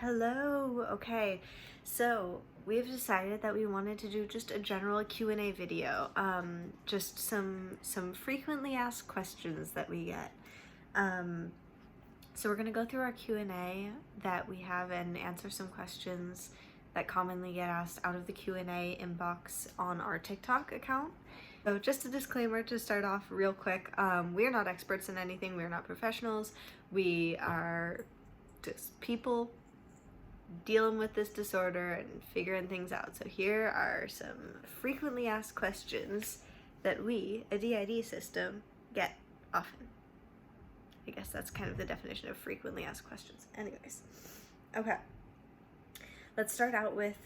Hello. Okay, so we've decided that we wanted to do just a general Q&A video, just some frequently asked questions that we get. So we're gonna go through our Q&A that we have and answer some questions that commonly get asked out of the Q&A inbox on our TikTok account. So just a disclaimer to start off real quick, we are not experts in anything, we are not professionals, we are just people dealing with this disorder and figuring things out. So here are some frequently asked questions that we, a DID system, get often. I guess that's kind of the definition of frequently asked questions. Anyways, okay. Let's start out with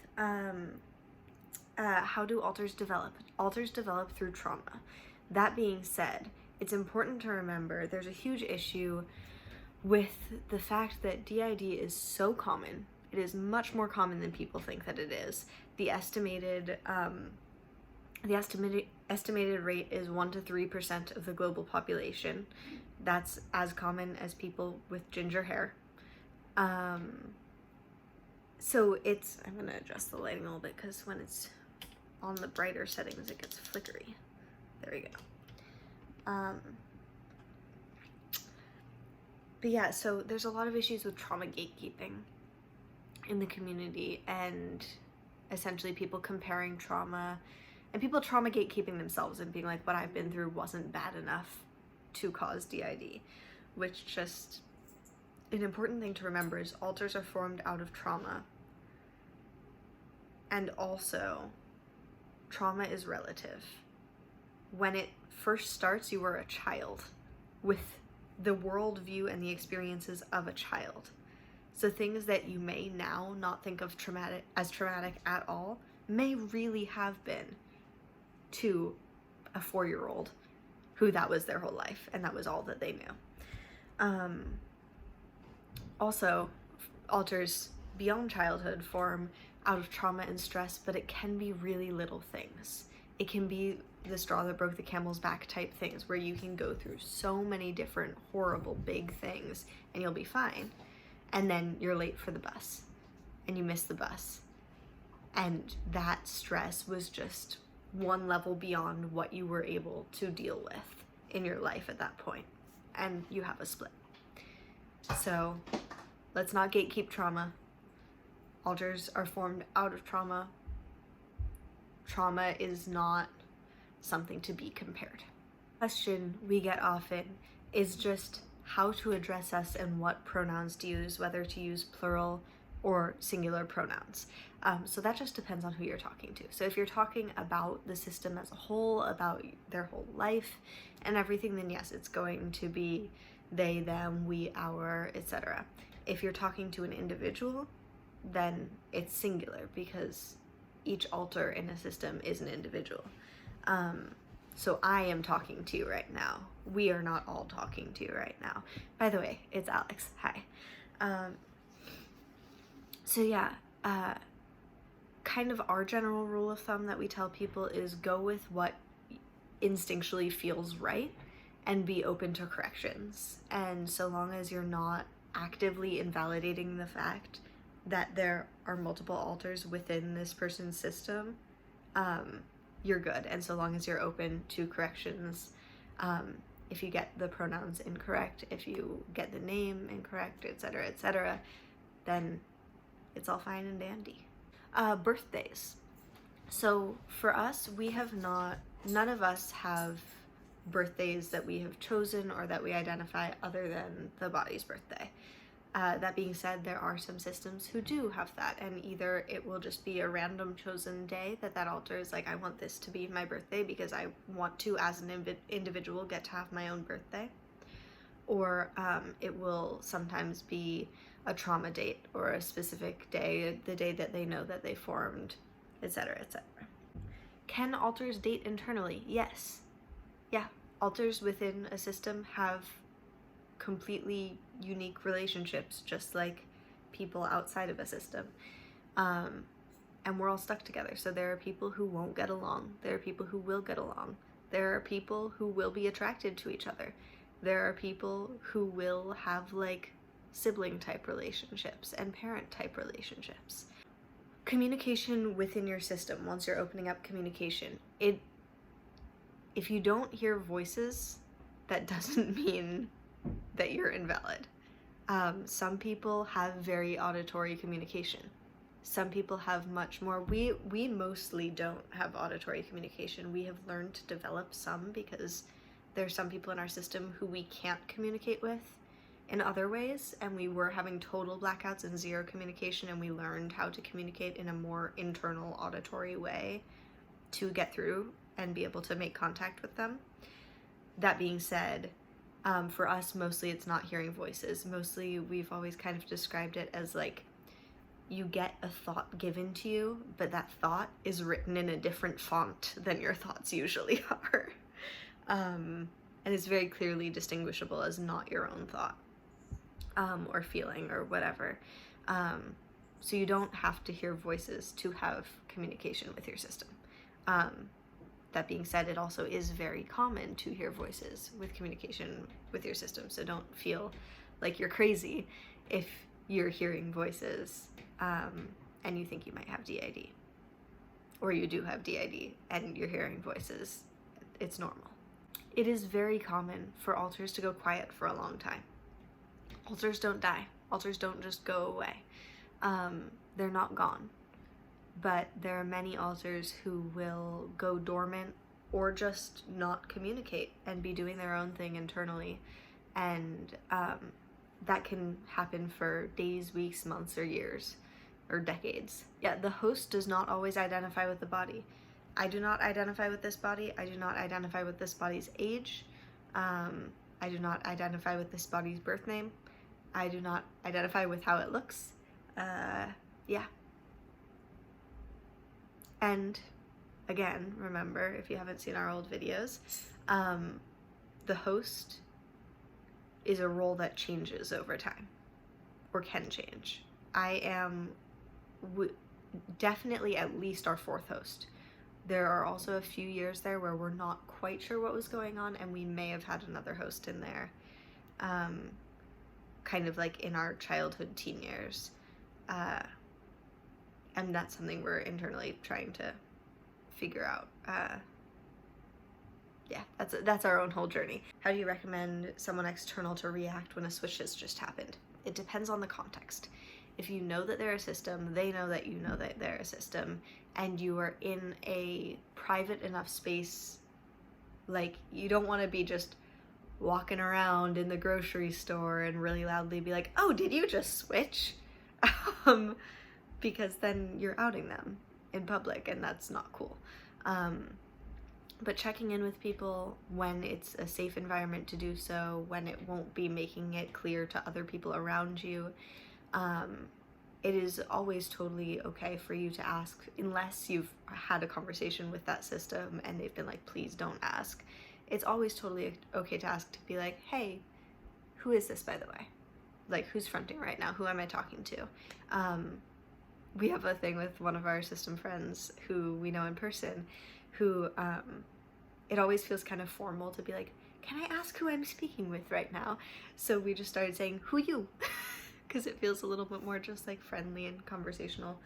how do alters develop? Alters develop through trauma. That being said, it's important to remember there's a huge issue with the fact that DID is so common. It is much more common than people think that it is. The estimated rate is 1 to 3% of the global population. That's as common as people with ginger hair. So it's, I'm gonna adjust the lighting a little bit because when it's on the brighter settings, it gets flickery. There we go. But yeah, so there's a lot of issues with trauma gatekeeping in the community, and essentially people comparing trauma and people trauma gatekeeping themselves and being like, what I've been through wasn't bad enough to cause DID, which just, an important thing to remember is alters are formed out of trauma, and also trauma is relative. When it first starts, you were a child with the worldview and the experiences of a child. So things that you may now not think of as traumatic at all may really have been to a 4-year-old who that was their whole life and that was all that they knew. Also, alters beyond childhood form out of trauma and stress, but it can be really little things. It can be the straw that broke the camel's back type things where you can go through so many different horrible big things and you'll be fine. And then you're late for the bus and you miss the bus. And that stress was just one level beyond what you were able to deal with in your life at that point. And you have a split. So let's not gatekeep trauma. Alters are formed out of trauma. Trauma is not something to be compared. Question we get often is just how to address us and what pronouns to use, whether to use plural or singular pronouns. So that just depends on who you're talking to. So if you're talking about the system as a whole, about their whole life and everything, then yes, it's going to be they, them, we, our, etc. If you're talking to an individual, then it's singular because each alter in a system is an individual. So I am talking to you right now. We are not all talking to you right now. By the way, it's Alex. Hi. So yeah, kind of our general rule of thumb that we tell people is go with what instinctually feels right and be open to corrections. And so long as you're not actively invalidating the fact that there are multiple alters within this person's system, you're good. And so long as you're open to corrections, if you get the pronouns incorrect, if you get the name incorrect, etc., then it's all fine and dandy. Birthdays. So for us, none of us have birthdays that we have chosen or that we identify other than the body's birthday. That being said, there are some systems who do have that, and either it will just be a random chosen day that alter is like, I want this to be my birthday because I want to, as an individual, get to have my own birthday. Or it will sometimes be a trauma date or a specific day, the day that they know that they formed, etc., etc. Can alters date internally? Yes. Yeah, alters within a system have completely unique relationships, just like people outside of a system. And we're all stuck together. So there are people who won't get along. There are people who will get along. There are people who will be attracted to each other. There are people who will have like sibling type relationships and parent type relationships. Communication within your system, once you're opening up communication, if you don't hear voices, that doesn't mean that you're invalid. Some people have very auditory communication. Some people have much more. We mostly don't have auditory communication. We have learned to develop some because there are some people in our system who we can't communicate with in other ways, and we were having total blackouts and zero communication, and we learned how to communicate in a more internal auditory way to get through and be able to make contact with them. That being said, for us, mostly it's not hearing voices. Mostly we've always kind of described it as like you get a thought given to you, but that thought is written in a different font than your thoughts usually are. And it's very clearly distinguishable as not your own thought or feeling or whatever. So you don't have to hear voices to have communication with your system. That being said, it also is very common to hear voices with communication with your system, so don't feel like you're crazy if you're hearing voices and you think you might have DID. Or you do have DID and you're hearing voices. It's normal. It is very common for Ulcers to go quiet for a long time. Ulcers don't die. Ulcers don't just go away. They're not gone. But there are many Ulcers who will go dormant or just not communicate and be doing their own thing internally. And that can happen for days, weeks, months, or years, or decades. Yeah, the host does not always identify with the body. I do not identify with this body. I do not identify with this body's age. I do not identify with this body's birth name. I do not identify with how it looks. Yeah. And again, remember, if you haven't seen our old videos, the host is a role that changes over time, or can change. I am definitely at least our fourth host. There are also a few years there where we're not quite sure what was going on, and we may have had another host in there, kind of like in our childhood, teen years. And that's something we're internally trying to figure out. Yeah, that's our own whole journey. How do you recommend someone external to react when a switch has just happened? It depends on the context. If you know that they're a system, they know that you know that they're a system, and you are in a private enough space, like you don't want to be just walking around in the grocery store and really loudly be like, oh, did you just switch? Because then you're outing them in public, and that's not cool. But checking in with people when it's a safe environment to do so, when it won't be making it clear to other people around you, it is always totally okay for you to ask, unless you've had a conversation with that system and they've been like, please don't ask. It's always totally okay to ask, to be like, hey, who is this, by the way? Like, who's fronting right now? Who am I talking to? We have a thing with one of our system friends who we know in person, who it always feels kind of formal to be like, can I ask who I'm speaking with right now? So we just started saying, who you? Because it feels a little bit more just like friendly and conversational.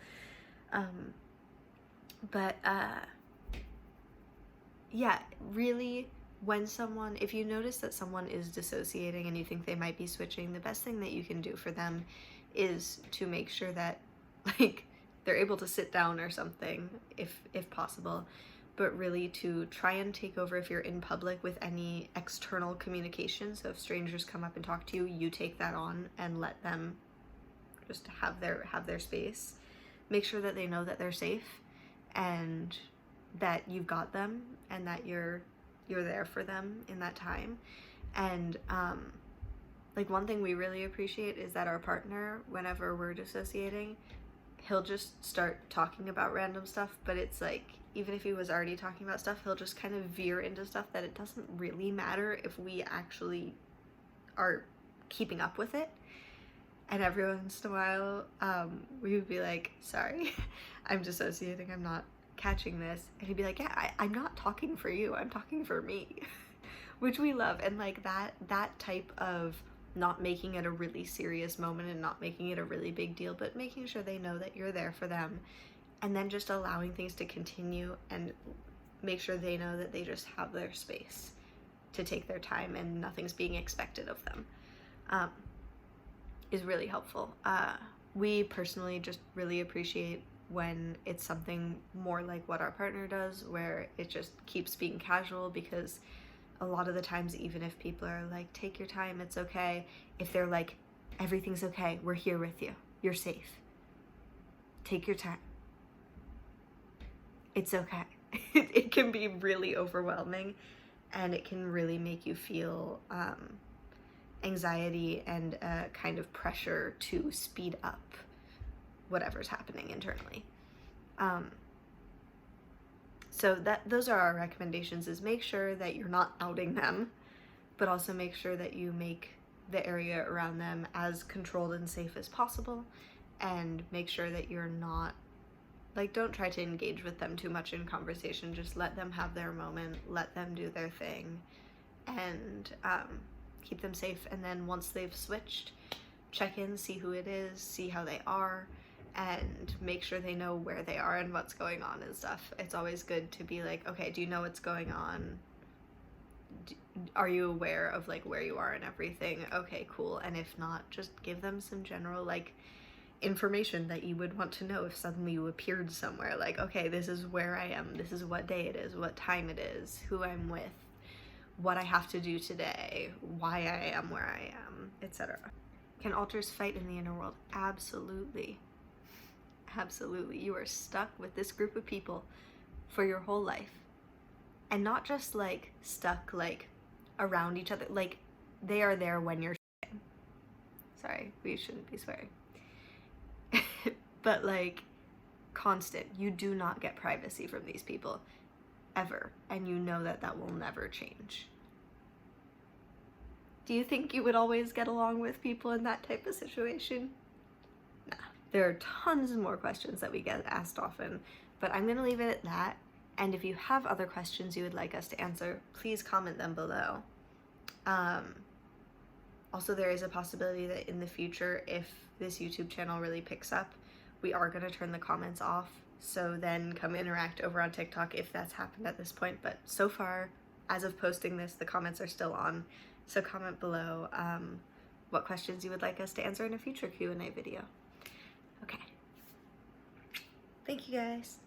Yeah, really, when someone, if you notice that someone is dissociating and you think they might be switching, the best thing that you can do for them is to make sure that, like, they're able to sit down or something, if possible, but really to try and take over if you're in public with any external communication. So if strangers come up and talk to you, you take that on and let them just have their space. Make sure that they know that they're safe and that you've got them and that you're there for them in that time. And like, one thing we really appreciate is that our partner, whenever we're dissociating, he'll just start talking about random stuff, but it's like, even if he was already talking about stuff, he'll just kind of veer into stuff that it doesn't really matter if we actually are keeping up with it. And every once in a while, we would be like, sorry, I'm dissociating, I'm not catching this. And he'd be like, yeah, I'm not talking for you, I'm talking for me. Which we love. And like that type of not making it a really serious moment and not making it a really big deal, but making sure they know that you're there for them, and then just allowing things to continue and make sure they know that they just have their space to take their time and nothing's being expected of them, is really helpful. We personally just really appreciate when it's something more like what our partner does, where it just keeps being casual, because a lot of the times, even if people are like, take your time, it's okay, if they're like, everything's okay, we're here with you, you're safe, take your time, it's okay. It can be really overwhelming, and it can really make you feel anxiety and kind of pressure to speed up whatever's happening internally. So those are our recommendations, is make sure that you're not outing them, but also make sure that you make the area around them as controlled and safe as possible, and make sure that you're not, like, don't try to engage with them too much in conversation. Just let them have their moment, let them do their thing, and keep them safe. And then once they've switched, check in, see who it is, see how they are, and make sure they know where they are and what's going on and stuff. It's always good to be like, okay, do you know what's going on? Are you aware of like where you are and everything? Okay, cool. And if not, just give them some general like information that you would want to know if suddenly you appeared somewhere. Like, okay, this is where I am, this is what day it is, what time it is, who I'm with, what I have to do today, why I am where I am, etc. Can Ulcers fight in the inner world? Absolutely. Absolutely. You are stuck with this group of people for your whole life. And not just like stuck like around each other, like they are there when you're shitting. Sorry, we shouldn't be swearing. But like constant. You do not get privacy from these people ever, and you know that that will never change. Do you think you would always get along with people in that type of situation? Nah. There are tons more questions that we get asked often, but I'm gonna leave it at that. And if you have other questions you would like us to answer, please comment them below. Also, there is a possibility that in the future, if this YouTube channel really picks up, we are going to turn the comments off. So then come interact over on TikTok if that's happened at this point. But so far, as of posting this, the comments are still on. So comment below what questions you would like us to answer in a future Q&A video. Okay. Thank you guys.